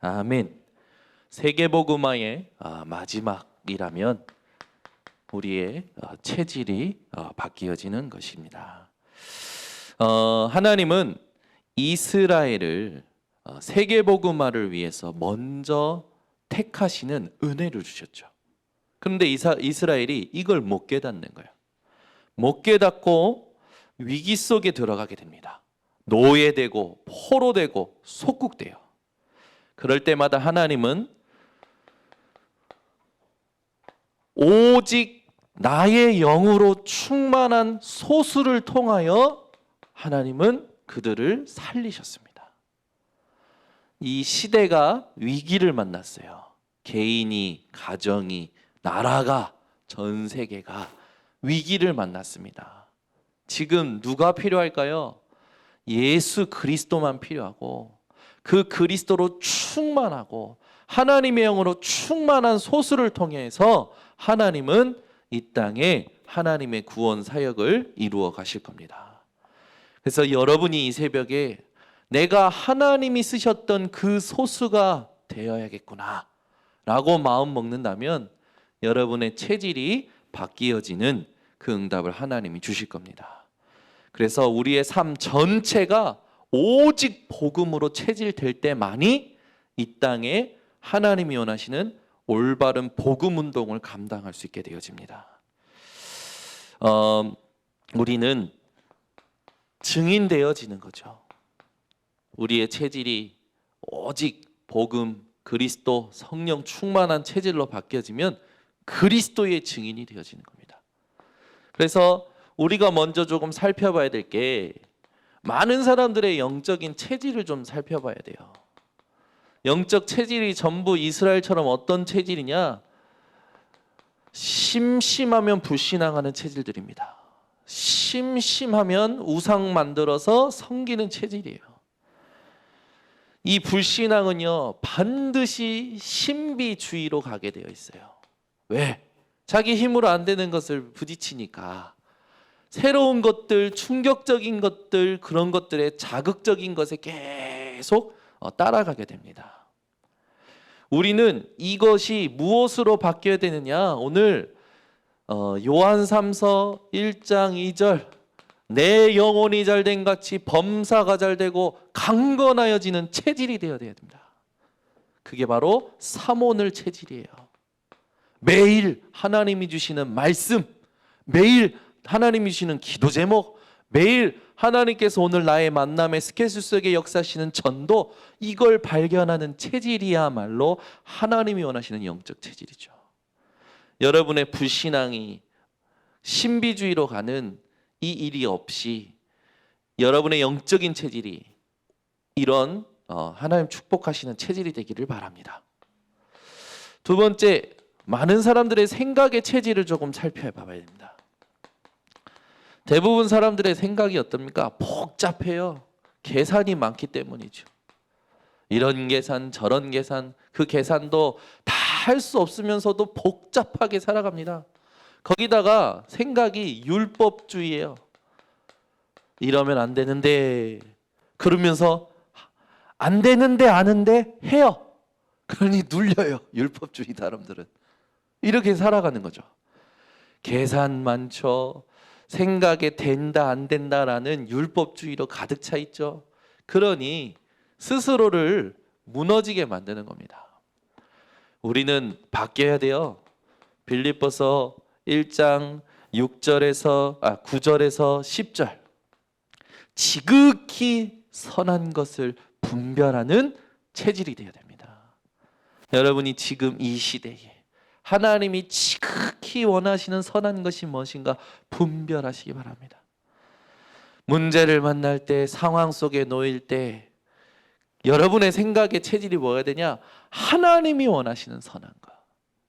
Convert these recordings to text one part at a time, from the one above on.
아멘. 세계복음화의 마지막이라면 우리의 체질이 바뀌어지는 것입니다. 하나님은 이스라엘을 세계복음화를 위해서 먼저 택하시는 은혜를 주셨죠. 그런데 이스라엘이 이걸 못 깨닫는 거예요. 못 깨닫고 위기 속에 들어가게 됩니다. 노예되고 포로되고 속국돼요. 그럴 때마다 하나님은 오직 나의 영으로 충만한 소수를 통하여 하나님은 그들을 살리셨습니다. 이 시대가 위기를 만났어요. 개인이, 가정이, 나라가, 전 세계가 위기를 만났습니다. 지금 누가 필요할까요? 예수 그리스도만 필요하고 그 그리스도로 충만하고 하나님의 영으로 충만한 소수를 통해서 하나님은 이 땅에 하나님의 구원 사역을 이루어 가실 겁니다. 그래서 여러분이 이 새벽에 내가 하나님이 쓰셨던 그 소수가 되어야겠구나 라고 마음 먹는다면 여러분의 체질이 바뀌어지는 그 응답을 하나님이 주실 겁니다. 그래서 우리의 삶 전체가 오직 복음으로 체질될 때만이 이 땅에 하나님이 원하시는 올바른 복음 운동을 감당할 수 있게 되어집니다. 우리는 증인되어지는 거죠. 우리의 체질이 오직 복음, 그리스도, 성령 충만한 체질로 바뀌어지면 그리스도의 증인이 되어지는 겁니다. 그래서 우리가 먼저 조금 살펴봐야 될 게 많은 사람들의 영적인 체질을 좀 살펴봐야 돼요. 영적 체질이 전부 이스라엘처럼 어떤 체질이냐? 심심하면 불신앙하는 체질들입니다. 심심하면 우상 만들어서 섬기는 체질이에요. 이 불신앙은요, 반드시 신비주의로 가게 되어 있어요. 왜? 자기 힘으로 안 되는 것을 부딪히니까. 새로운 것들, 충격적인 것들, 그런 것들의 자극적인 것에 계속 따라가게 됩니다. 우리는 이것이 무엇으로 바뀌어야 되느냐? 오늘 요한3서 1장 2절 내 영혼이 잘된 같이 범사가 잘되고 강건하여지는 체질이 되어야 됩니다. 그게 바로 삼오늘 체질이에요. 매일 하나님이 주시는 말씀, 매일 하나님이 주시는 기도 제목, 매일 하나님께서 오늘 나의 만남의 스케줄 속에 역사하시는 전도, 이걸 발견하는 체질이야말로 하나님이 원하시는 영적 체질이죠. 여러분의 불신앙이 신비주의로 가는 이 일이 없이 여러분의 영적인 체질이 이런 하나님 축복하시는 체질이 되기를 바랍니다. 두 번째, 많은 사람들의 생각의 체질을 조금 살펴봐야 됩니다. 대부분 사람들의 생각이 어떻습니까? 복잡해요. 계산이 많기 때문이죠. 이런 계산, 저런 계산, 그 계산도 다 할 수 없으면서도 복잡하게 살아갑니다. 거기다가 생각이 율법주의예요. 이러면 안 되는데, 그러면서 안 되는데 아는데 해요. 그러니 눌려요. 율법주의 사람들은. 이렇게 살아가는 거죠. 계산 많죠. 생각에 된다 안 된다라는 율법주의로 가득 차 있죠. 그러니 스스로를 무너지게 만드는 겁니다. 우리는 바뀌어야 돼요. 빌립보서 1장 9절에서 10절 지극히 선한 것을 분별하는 체질이 되어야 됩니다. 여러분이 지금 이 시대에 하나님이 지극히 원하시는 선한 것이 무엇인가 분별하시기 바랍니다. 문제를 만날 때, 상황 속에 놓일 때 여러분의 생각의 체질이 뭐가 되냐? 하나님이 원하시는 선한 것,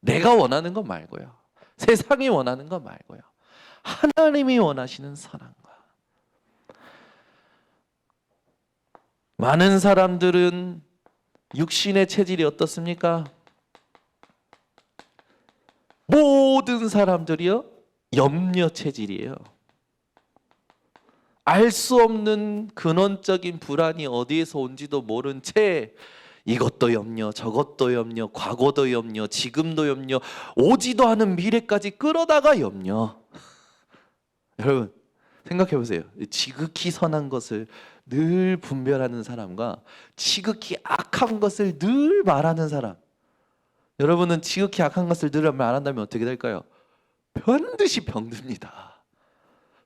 내가 원하는 것 말고요, 세상이 원하는 것 말고요, 하나님이 원하시는 선한 것. 많은 사람들은 육신의 체질이 어떻습니까? 모든 사람들이요, 염려 체질이에요. 알 수 없는 근원적인 불안이 어디에서 온지도 모른 채 이것도 염려, 저것도 염려, 과거도 염려, 지금도 염려, 오지도 않은 미래까지 끌어다가 염려. 여러분 생각해 보세요. 지극히 선한 것을 늘 분별하는 사람과 지극히 악한 것을 늘 말하는 사람. 여러분은 지극히 악한 것을 늘 말한다면 어떻게 될까요? 반드시 병듭니다.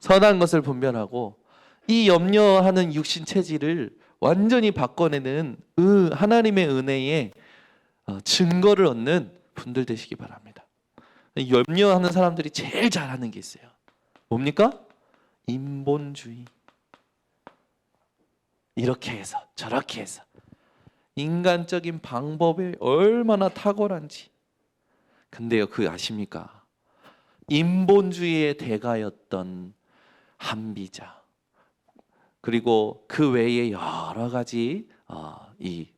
선한 것을 분별하고 이 염려하는 육신 체질을 완전히 바꿔내는 하나님의 은혜에 증거를 얻는 분들 되시기 바랍니다. 염려하는 사람들이 제일 잘하는 게 있어요. 뭡니까? 인본주의. 이렇게 해서 저렇게 해서 인간적인 방법이 얼마나 탁월한지. 근데요, 그거 아십니까? 인본주의의 대가였던 한비자, 그리고 그 외에 여러 가지 이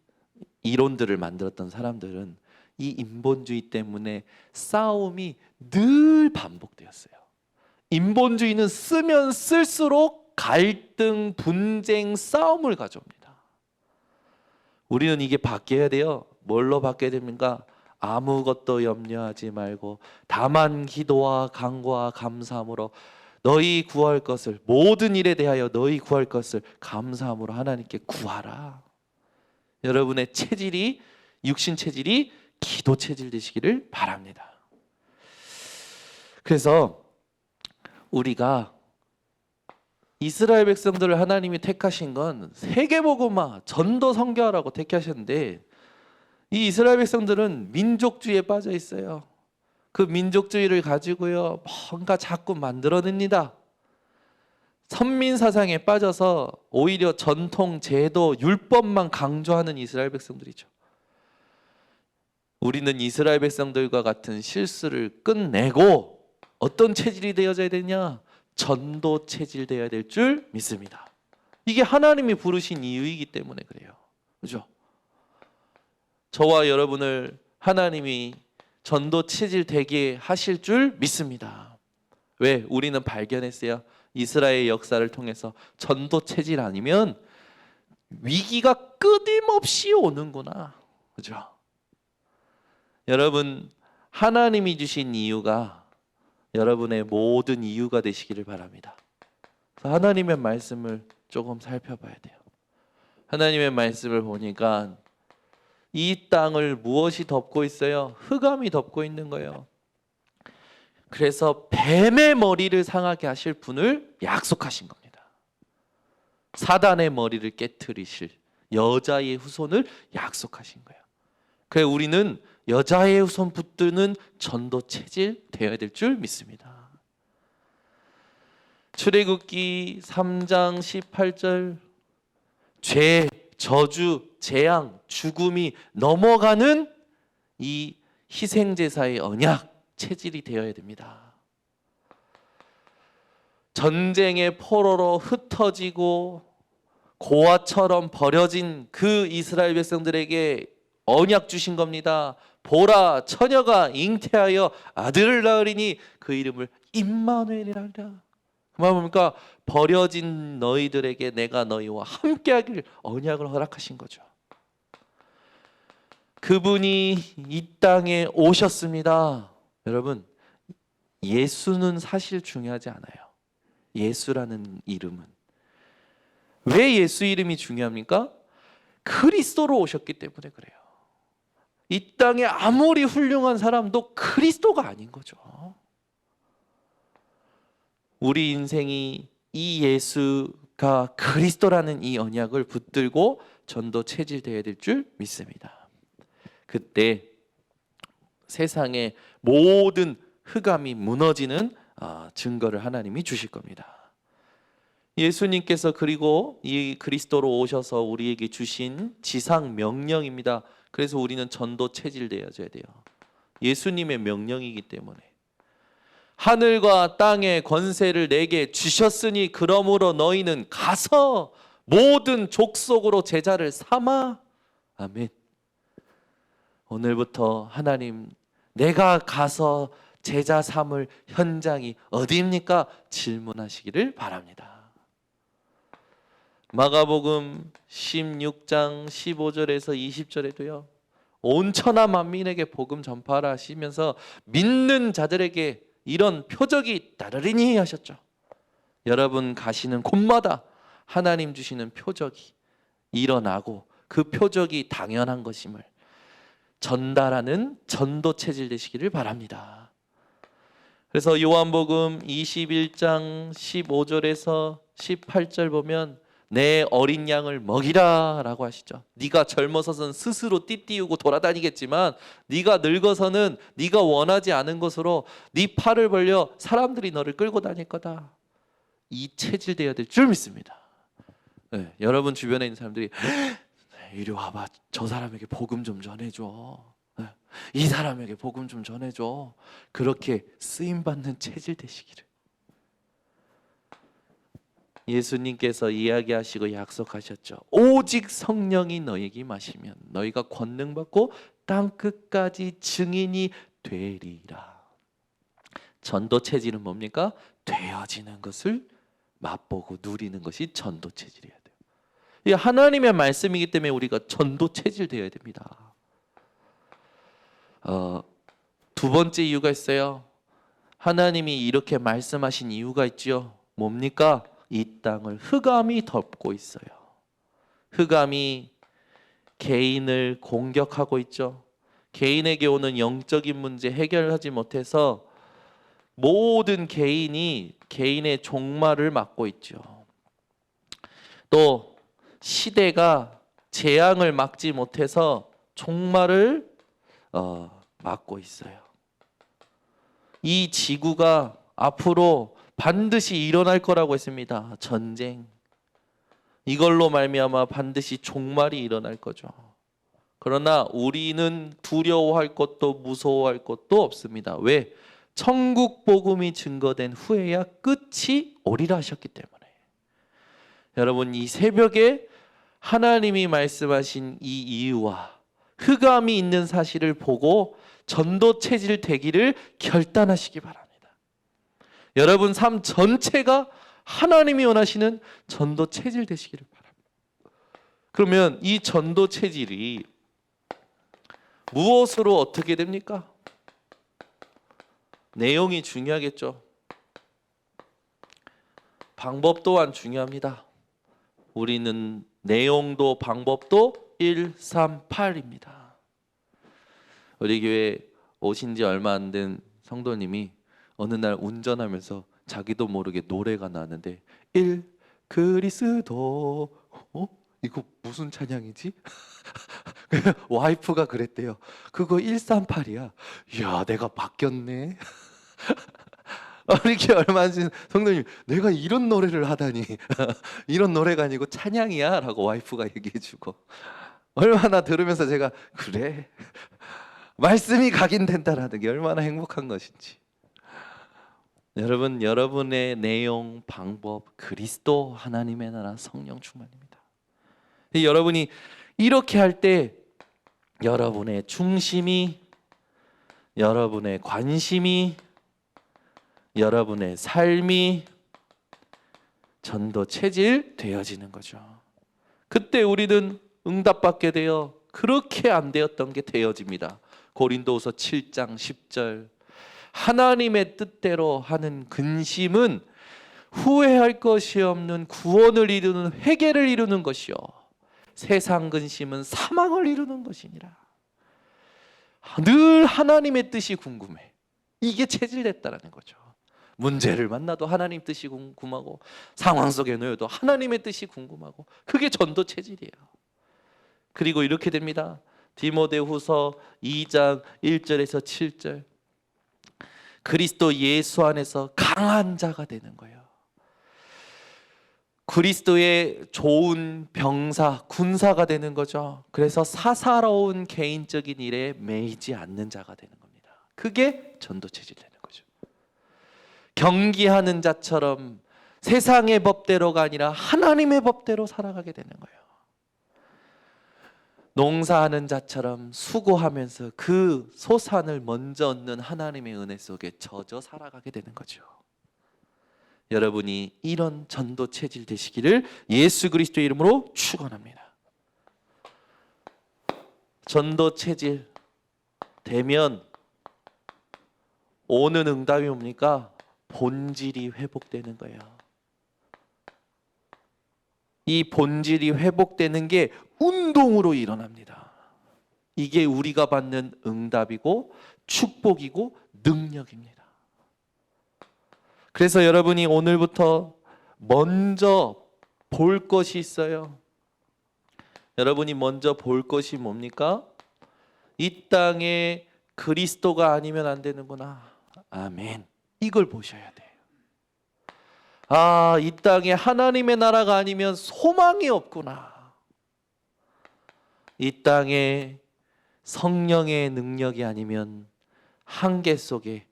이론들을 만들었던 사람들은 이 인본주의 때문에 싸움이 늘 반복되었어요. 인본주의는 쓰면 쓸수록 갈등, 분쟁, 싸움을 가져옵니다. 우리는 이게 바뀌어야 돼요. 뭘로 바뀌어야 됩니까? 아무것도 염려하지 말고 다만 기도와 간구와 감사함으로 너희 구할 것을, 모든 일에 대하여 너희 구할 것을 감사함으로 하나님께 구하라. 여러분의 체질이, 육신 체질이 기도 체질 되시기를 바랍니다. 그래서 우리가 이스라엘 백성들을 하나님이 택하신 건 세계복음화, 전도 선교하라고 택하셨는데, 이 이스라엘 백성들은 민족주의에 빠져 있어요. 그 민족주의를 가지고요, 뭔가 자꾸 만들어냅니다. 선민 사상에 빠져서 오히려 전통, 제도, 율법만 강조하는 이스라엘 백성들이죠. 우리는 이스라엘 백성들과 같은 실수를 끝내고 어떤 체질이 되어져야 되냐? 전도 체질 되어야 될 줄 믿습니다. 이게 하나님이 부르신 이유이기 때문에 그래요. 그죠? 저와 여러분을 하나님이 전도 체질 되게 하실 줄 믿습니다. 왜? 우리는 발견했어요. 이스라엘 역사를 통해서 전도 체질 아니면 위기가 끊임없이 오는구나. 그죠? 여러분, 하나님이 주신 이유가 여러분의 모든 이유가 되시기를 바랍니다. 그래서 하나님의 말씀을 조금 살펴봐야 돼요. 하나님의 말씀을 보니까 이 땅을 무엇이 덮고 있어요? 흑암이 덮고 있는 거예요. 그래서 뱀의 머리를 상하게 하실 분을 약속하신 겁니다. 사단의 머리를 깨트리실 여자의 후손을 약속하신 거예요. 그래서 우리는 여자의 후손 붙드는 전도 체질 되어야 될 줄 믿습니다. 출애굽기 3장 18절, 죄, 저주, 재앙, 죽음이 넘어가는 이 희생제사의 언약 체질이 되어야 됩니다. 전쟁의 포로로 흩어지고 고아처럼 버려진 그 이스라엘 백성들에게 언약 주신 겁니다. 보라, 처녀가 잉태하여 아들을 낳으리니 그 이름을 임마누엘이라 하리라. 그 말 뭡니까? 버려진 너희들에게 내가 너희와 함께하길 언약을 허락하신 거죠. 그분이 이 땅에 오셨습니다. 여러분, 예수는 사실 중요하지 않아요. 예수라는 이름은. 왜 예수 이름이 중요합니까? 그리스도로 오셨기 때문에 그래요. 이 땅에 아무리 훌륭한 사람도 그리스도가 아닌 거죠. 우리 인생이 이 예수가 그리스도라는 이 언약을 붙들고 전도 체질되어야 될 줄 믿습니다. 그때 세상의 모든 흑암이 무너지는 증거를 하나님이 주실 겁니다. 예수님께서 그리고 이 그리스도로 오셔서 우리에게 주신 지상 명령입니다. 그래서 우리는 전도 체질되어져야 돼요. 예수님의 명령이기 때문에. 하늘과 땅의 권세를 내게 주셨으니 그러므로 너희는 가서 모든 족속으로 제자를 삼아. 아멘. 오늘부터 하나님, 내가 가서 제자 삼을 현장이 어디입니까? 질문하시기를 바랍니다. 마가복음 16장 15절에서 20절에도요. 온 천하 만민에게 복음 전파하라 하시면서 믿는 자들에게 이런 표적이 따르리니 하셨죠. 여러분 가시는 곳마다 하나님 주시는 표적이 일어나고 그 표적이 당연한 것임을 전달하는 전도 체질 되시기를 바랍니다. 그래서 요한복음 21장 15절에서 18절 보면 내 어린 양을 먹이라 라고 하시죠. 네가 젊어서는 스스로 띠띠우고 돌아다니겠지만 네가 늙어서는 네가 원하지 않은 곳으로 네 팔을 벌려 사람들이 너를 끌고 다닐 거다. 이 체질 되어야 될 줄 믿습니다. 네, 여러분 주변에 있는 사람들이 이리 와봐, 저 사람에게 복음 좀 전해줘, 이 사람에게 복음 좀 전해줘. 그렇게 쓰임받는 체질 되시기를. 예수님께서 이야기하시고 약속하셨죠. 오직 성령이 너에게 임하시면 너희가 권능 받고 땅 끝까지 증인이 되리라. 전도 체질은 뭡니까? 되어지는 것을 맛보고 누리는 것이 전도 체질이어야 돼요. 이게 하나님의 말씀이기 때문에 우리가 전도 체질 되어야 됩니다. 두 번째 이유가 있어요. 하나님이 이렇게 말씀하신 이유가 있지요. 뭡니까? 이 땅을 흑암이 덮고 있어요. 흑암이 개인을 공격하고 있죠. 개인에게 오는 영적인 문제 해결하지 못해서 모든 개인이 개인의 종말을 맞고 있죠. 또 시대가 재앙을 막지 못해서 종말을 막고 있어요. 이 지구가 앞으로 반드시 일어날 거라고 했습니다. 전쟁. 이걸로 말미암아 반드시 종말이 일어날 거죠. 그러나 우리는 두려워할 것도 무서워할 것도 없습니다. 왜? 천국 복음이 증거된 후에야 끝이 오리라 하셨기 때문에. 여러분, 이 새벽에 하나님이 말씀하신 이 이유와 흑암이 있는 사실을 보고 전도 체질 되기를 결단하시기 바랍니다. 여러분 삶 전체가 하나님이 원하시는 전도 체질 되시기를 바랍니다. 그러면 이 전도 체질이 무엇으로 어떻게 됩니까? 내용이 중요하겠죠. 방법 또한 중요합니다. 우리는 내용도 방법도 138입니다. 우리 교회 오신 지 얼마 안 된 성도님이 어느 날 운전하면서 자기도 모르게 노래가 나는데 그리스도 이거 무슨 찬양이지? 와이프가 그랬대요. 그거 138이야. 이야, 내가 바뀌었네. 이렇게 얼마 안 된 성도님, 내가 이런 노래를 하다니. 이런 노래가 아니고 찬양이야 라고 와이프가 얘기해주고, 얼마나 들으면서 제가 그래, 말씀이 각인된다라는 게 얼마나 행복한 것인지. 여러분, 여러분의 내용, 방법, 그리스도, 하나님의 나라, 성령 충만입니다. 여러분이 이렇게 할 때 여러분의 중심이, 여러분의 관심이, 여러분의 삶이 전도 체질 되어지는 거죠. 그때 우리는 응답받게 되어 그렇게 안 되었던 게 되어집니다. 고린도후서 7장 10절, 하나님의 뜻대로 하는 근심은 후회할 것이 없는 구원을 이루는 회개를 이루는 것이요, 세상 근심은 사망을 이루는 것이니라. 늘 하나님의 뜻이 궁금해. 이게 체질됐다라는 거죠. 문제를 만나도 하나님 뜻이 궁금하고, 상황 속에 놓여도 하나님의 뜻이 궁금하고, 그게 전도 체질이에요. 그리고 이렇게 됩니다. 디모데후서 2장 1절에서 7절, 그리스도 예수 안에서 강한 자가 되는 거예요. 그리스도의 좋은 병사, 군사가 되는 거죠. 그래서 사사로운 개인적인 일에 매이지 않는 자가 되는 겁니다. 그게 전도 체질 되는 거죠. 경기하는 자처럼 세상의 법대로가 아니라 하나님의 법대로 살아가게 되는 거예요. 농사하는 자처럼 수고하면서 그 소산을 먼저 얻는 하나님의 은혜 속에 젖어 살아가게 되는 거죠. 여러분이 이런 전도 체질 되시기를 예수 그리스도의 이름으로 축원합니다. 전도 체질 되면 오는 응답이 뭡니까? 본질이 회복되는 거예요. 이 본질이 회복되는 게 운동으로 일어납니다. 이게 우리가 받는 응답이고 축복이고 능력입니다. 그래서 여러분이 오늘부터 먼저 볼 것이 있어요. 여러분이 먼저 볼 것이 뭡니까? 이 땅에 그리스도가 아니면 안 되는구나. 아멘. 이걸 보셔야 돼요. 아, 이 땅에 하나님의 나라가 아니면 소망이 없구나. 이 땅에 성령의 능력이 아니면 한계 속에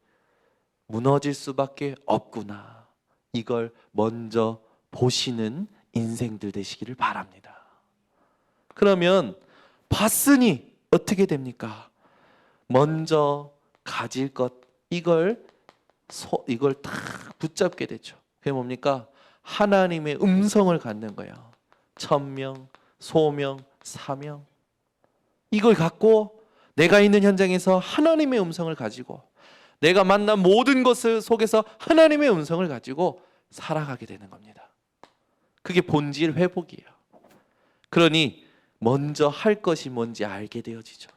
무너질 수밖에 없구나. 이걸 먼저 보시는 인생들 되시기를 바랍니다. 그러면 봤으니 어떻게 됩니까? 먼저 가질 것, 이걸 딱 붙잡게 되죠. 그게 뭡니까? 하나님의 음성을 갖는 거예요. 천명, 소명, 사명. 이걸 갖고 내가 있는 현장에서 하나님의 음성을 가지고 내가 만난 모든 것을 속에서 하나님의 음성을 가지고 살아가게 되는 겁니다. 그게 본질 회복이에요. 그러니 먼저 할 것이 뭔지 알게 되어지죠.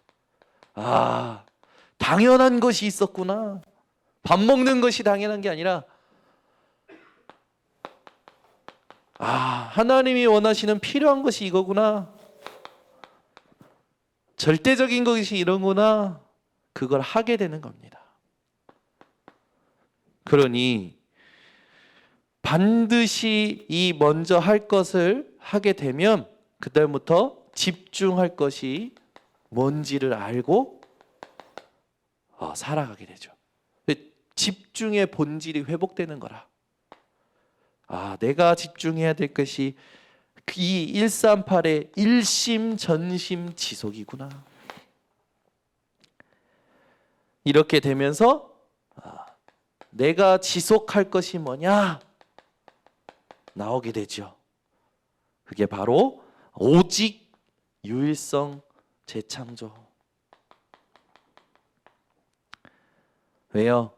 아, 당연한 것이 있었구나. 밥 먹는 것이 당연한 게 아니라 하나님이 원하시는 필요한 것이 이거구나. 절대적인 것이 이런구나. 그걸 하게 되는 겁니다. 그러니 반드시 이 먼저 할 것을 하게 되면 그다음부터 집중할 것이 뭔지를 알고 살아가게 되죠. 집중의 본질이 회복되는 거라. 내가 집중해야 될 것이 이 138의 일심전심지속이구나. 이렇게 되면서 내가 지속할 것이 뭐냐 나오게 되죠. 그게 바로 오직 유일성 재창조. 왜요?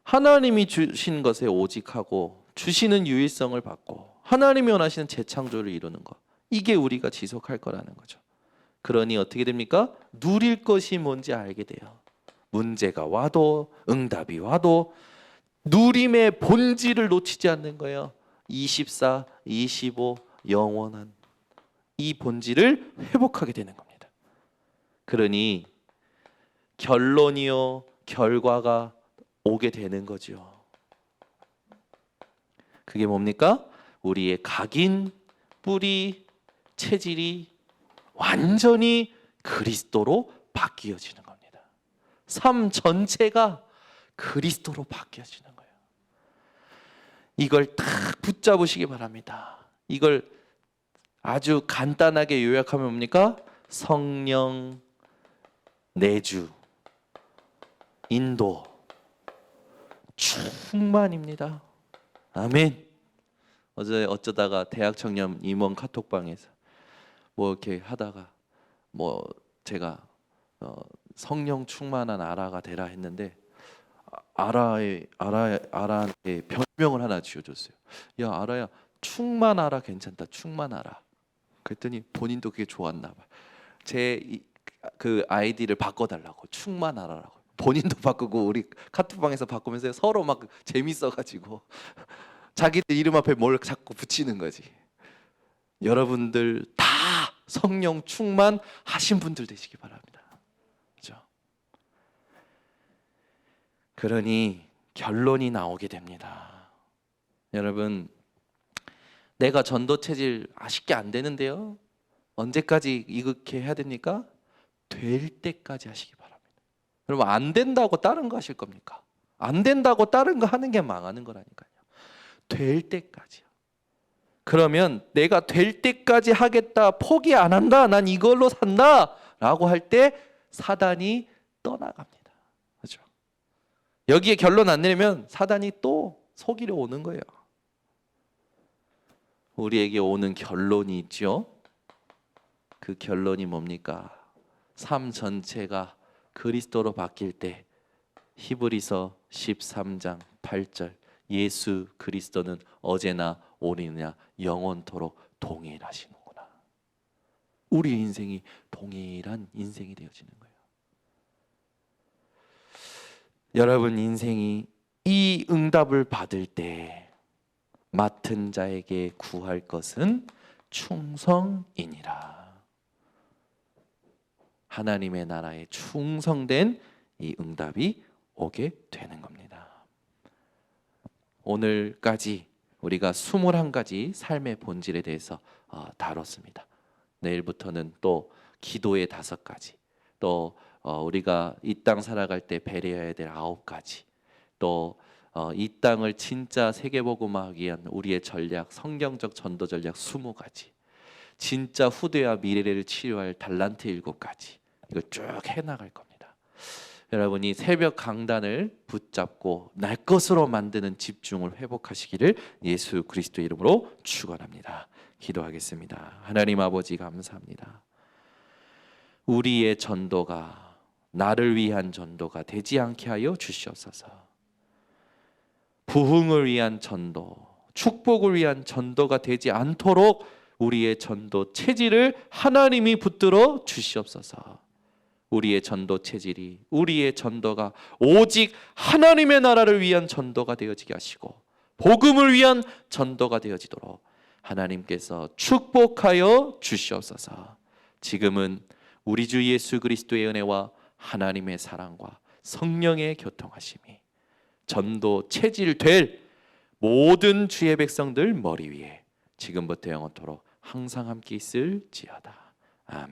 하나님이 주신 것에 오직하고 주시는 유일성을 받고 하나님이 원하시는 재창조를 이루는 것, 이게 우리가 지속할 거라는 거죠. 그러니 어떻게 됩니까? 누릴 것이 뭔지 알게 돼요. 문제가 와도 응답이 와도 누림의 본질을 놓치지 않는 거예요. 24, 25 영원한 이 본질을 회복하게 되는 겁니다. 그러니 결론이요 결과가 오게 되는 거죠. 그게 뭡니까? 우리의 각인, 뿌리, 체질이 완전히 그리스도로 바뀌어지는 겁니다. 삶 전체가 그리스도로 바뀌어지는 거예요. 이걸 딱 붙잡으시기 바랍니다. 이걸 아주 간단하게 요약하면 뭡니까? 성령, 내주, 인도, 충만입니다. 아멘. 어제 어쩌다가 대학 청년 임원 카톡방에서 이렇게 하다가 제가 성령 충만한 아라가 되라 했는데 아라한테 별명을 하나 지어줬어요. 야 아라야, 충만아라 괜찮다. 충만아라. 그랬더니 본인도 그게 좋았나 봐. 그 아이디를 바꿔달라고, 충만아라라고. 본인도 바꾸고 우리 카톡방에서 바꾸면서 서로 막 재밌어가지고 자기들 이름 앞에 뭘 자꾸 붙이는 거지. 여러분들 다 성령 충만하신 분들 되시기 바랍니다. 그렇죠? 그러니 결론이 나오게 됩니다. 여러분, 내가 전도 체질 쉽게 안 되는데요. 언제까지 이렇게 해야 됩니까? 될 때까지 하시기 바랍니다. 여러분, 안 된다고 다른 거 하실 겁니까? 안 된다고 다른 거 하는 게 망하는 거라니까요. 될 때까지요. 그러면 내가 될 때까지 하겠다, 포기 안 한다, 난 이걸로 산다 라고 할 때 사단이 떠나갑니다. 그렇죠? 여기에 결론 안 내리면 사단이 또 속이려 오는 거예요. 우리에게 오는 결론이 있죠. 그 결론이 뭡니까? 삶 전체가 그리스도로 바뀔 때 히브리서 13장 8절 예수 그리스도는 어제나 오늘이나 영원토록 동일하시는구나. 우리 인생이 동일한 인생이 되어지는 거예요. 여러분 인생이 이 응답을 받을 때 맡은 자에게 구할 것은 충성이니라. 하나님의 나라에 충성된 이 응답이 오게 되는 겁니다. 오늘까지 우리가 21가지 삶의 본질에 대해서 다뤘습니다. 내일부터는 또 기도의 5가지, 또 우리가 이 땅 살아갈 때 배려해야 될 9가지, 또 이 땅을 진짜 세계복음화하기 위한 우리의 전략, 성경적 전도 전략 20가지, 진짜 후대와 미래를 치유할 달란트 7가지, 이거 쭉 해나갈 겁니다. 여러분이 새벽 강단을 붙잡고 날 것으로 만드는 집중을 회복하시기를 예수 그리스도 이름으로 축원합니다. 기도하겠습니다. 하나님 아버지 감사합니다. 우리의 전도가 나를 위한 전도가 되지 않게 하여 주시옵소서. 부흥을 위한 전도, 축복을 위한 전도가 되지 않도록 우리의 전도 체질을 하나님이 붙들어 주시옵소서. 우리의 전도 체질이, 우리의 전도가 오직 하나님의 나라를 위한 전도가 되어지게 하시고 복음을 위한 전도가 되어지도록 하나님께서 축복하여 주시옵소서. 지금은 우리 주 예수 그리스도의 은혜와 하나님의 사랑과 성령의 교통하심이 전도 체질 될 모든 주의 백성들 머리 위에 지금부터 영원토록 항상 함께 있을지어다. 아멘.